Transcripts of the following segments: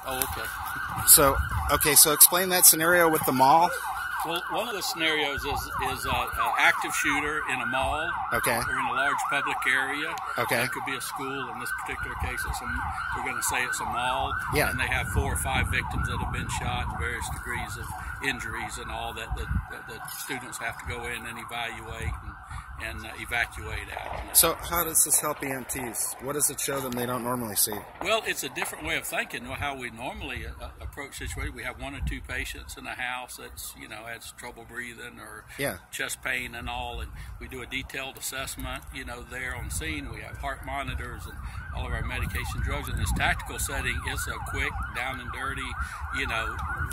Oh, okay. So explain that scenario with the mall. Well, one of the scenarios is an active shooter in a mall, Okay. or in a large public area. Okay. It could be a school. In this particular case, we're going to say it's a mall. Yeah. And they have 4 or 5 victims that have been shot, and various degrees of injuries and all that the students have to go in and evaluate and evacuate out. So how does this help EMTs? What does it show them they don't normally see? Well, it's a different way of thinking. How we normally approach situations. We have 1 or 2 patients in a house that's has trouble breathing or chest pain and all, and we do a detailed assessment. There on scene, we have heart monitors and all of our medication, drugs. In this tactical setting, it's a quick, down and dirty.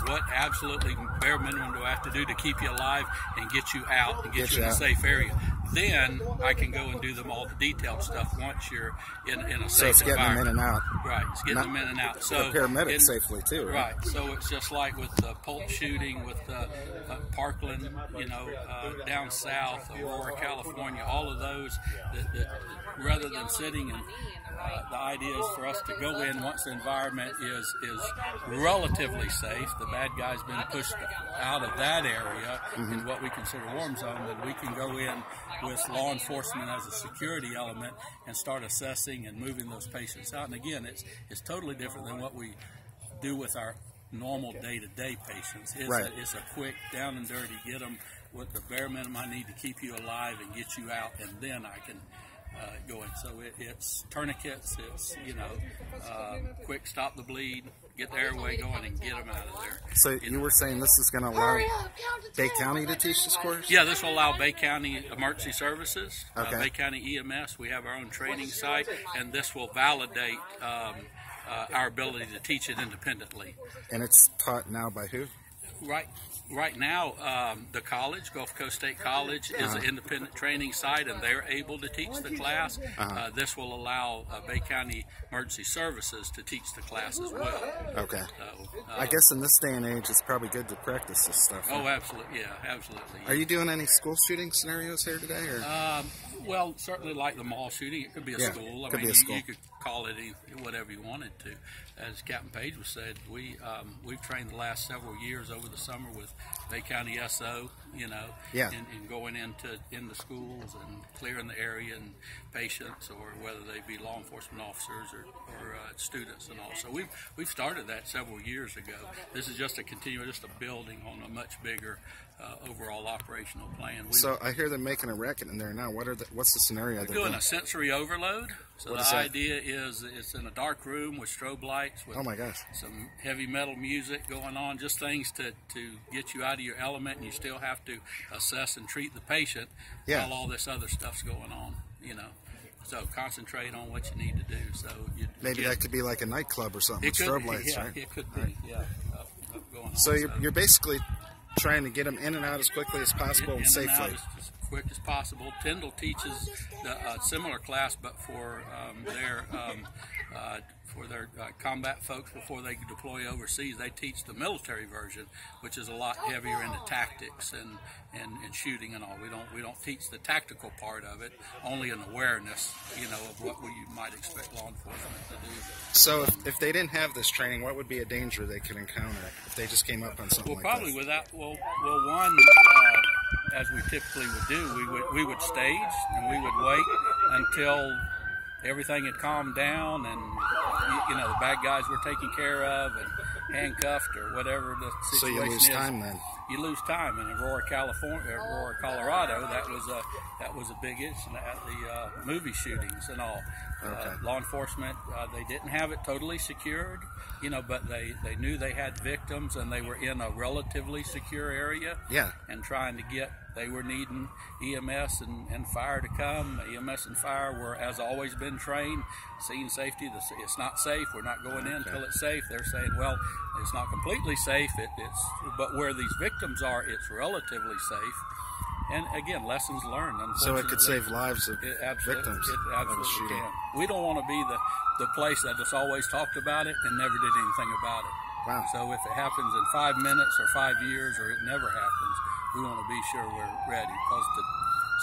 What absolutely bare minimum do I have to do to keep you alive and get you out and get you in a safe area? Then I can go and do all the detailed stuff once you're in a safe environment. So it's getting them in and out. Right, it's getting them in and out. So the paramedics safely too, right? Right, so it's just like with the Pulp shooting, with Parkland, down south, Aurora, California, all of those, that rather than sitting and the idea is for us to go in once the environment is relatively safe, the bad guy's been pushed out of that area in what we consider warm zone, then we can go in with law enforcement as a security element and start assessing and moving those patients out. And again, it's totally different than what we do with our normal day-to-day patients. It's a quick, down and dirty, get them with the bare minimum I need to keep you alive and get you out, and then I can go in. So it's tourniquets, it's quick stop the bleed, get the airway going, and get them out of there. So you were saying this is going to allow Bay County to teach this course? Yeah, this will allow Bay County Emergency Services, okay. Bay County EMS. We have our own training site, and this will validate our ability to teach it independently. And it's taught now by who? Right now, the college, Gulf Coast State College, is an independent training site, and they're able to teach the class. This will allow Bay County Emergency Services to teach the class as well. Okay. So, I guess in this day and age, it's probably good to practice this stuff. Oh, absolutely. Yeah, absolutely. Are you doing any school shooting scenarios here today? Or? Well, certainly like the mall shooting, it could be a school. I mean, be a school. You could call it whatever you wanted to. As Captain Page was said, we've trained the last several years over the summer with Bay County SO, and going in the schools and clearing the area and patients, or whether they be law enforcement officers or students and all. So we've started that several years ago. This is just a building on a much bigger overall operational plan. So I hear they're making a racket in there now. What's the scenario? We're doing a sensory overload. So the idea is it's in a dark room with strobe lights, with some heavy metal music going on, just things to get you out of your element, and you still have to assess and treat the patient while all this other stuff's going on, So concentrate on what you need to do. So maybe that could be like a nightclub or something with strobe lights, right? It could be, going on. So you're basically trying to get them in and out as quickly as possible and safely. As quick as possible. Tyndall teaches a similar class, but for their combat folks before they deploy overseas. They teach the military version, which is a lot heavier into tactics and shooting and all. We don't teach the tactical part of it, only an awareness, of what you might expect law enforcement to do. So if they didn't have this training, what would be a danger they could encounter if they just came up on something like probably this? One, as we typically would do, we would stage and we would wait until everything had calmed down and the bad guys were taken care of and handcuffed or whatever the situation is. So you lose time then? You lose time. In Aurora, Colorado, that was a big issue at the movie shootings and all. Law enforcement, they didn't have it totally secured, but they knew they had victims and they were in a relatively secure area. Yeah. And they were needing EMS and fire to come. EMS and fire has always been trained. Scene safety, it's not safe. We're not going in until it's safe. They're saying, well, it's not completely safe. But where these victims are, it's relatively safe. And again, lessons learned. So it could save lives of victims. It absolutely can. We don't want to be the place that just always talked about it and never did anything about it. Wow. So if it happens in 5 minutes or 5 years or it never happens, we want to be sure we're ready. Because to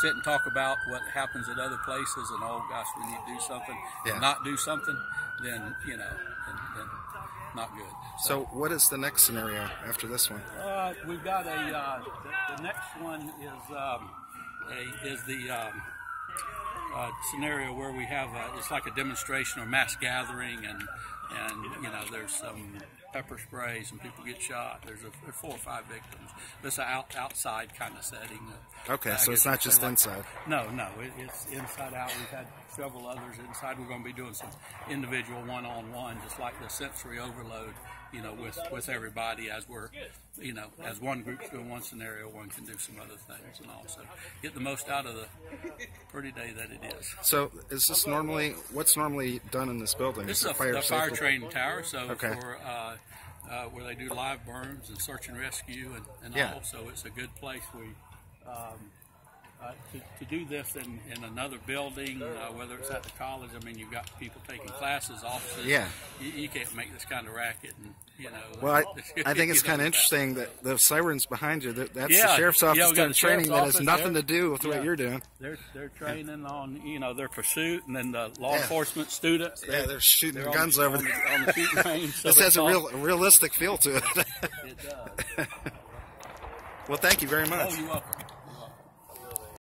sit and talk about what happens at other places and, oh gosh, we need to do something and not do something, then, not good. So what is the next scenario after this one? We've got the next one is the scenario where we have it's like a demonstration or mass gathering, and you know, there's some pepper spray, some people get shot. There's 4 or 5 victims. This is an outside kind of setting. Okay, so it's not just inside. No, it's inside out. We've had several others inside. We're going to be doing some individual one-on-one, just like the sensory overload, you know, with everybody as we're, you know, as one group's doing one scenario, one can do some other things, and also get the most out of the pretty day that it is. So is this what's normally done in this building? This is the fire training tower, so okay. for where they do live burns and search and rescue and yeah. all, so it's a good place. To do this in another building, whether it's at the college, I mean, you've got people taking classes, offices. Yeah. You can't make this kind of racket, and you know. Well, I think it's kind of interesting that the sirens behind you. That's the sheriff's office we got doing the training that has nothing there. to do with what you're doing. They're training on, you know, their pursuit, and then the law enforcement students. They're shooting their guns over there on the shooting range. So this has a realistic feel to it. It does. Well, thank you very much. Oh, you're welcome.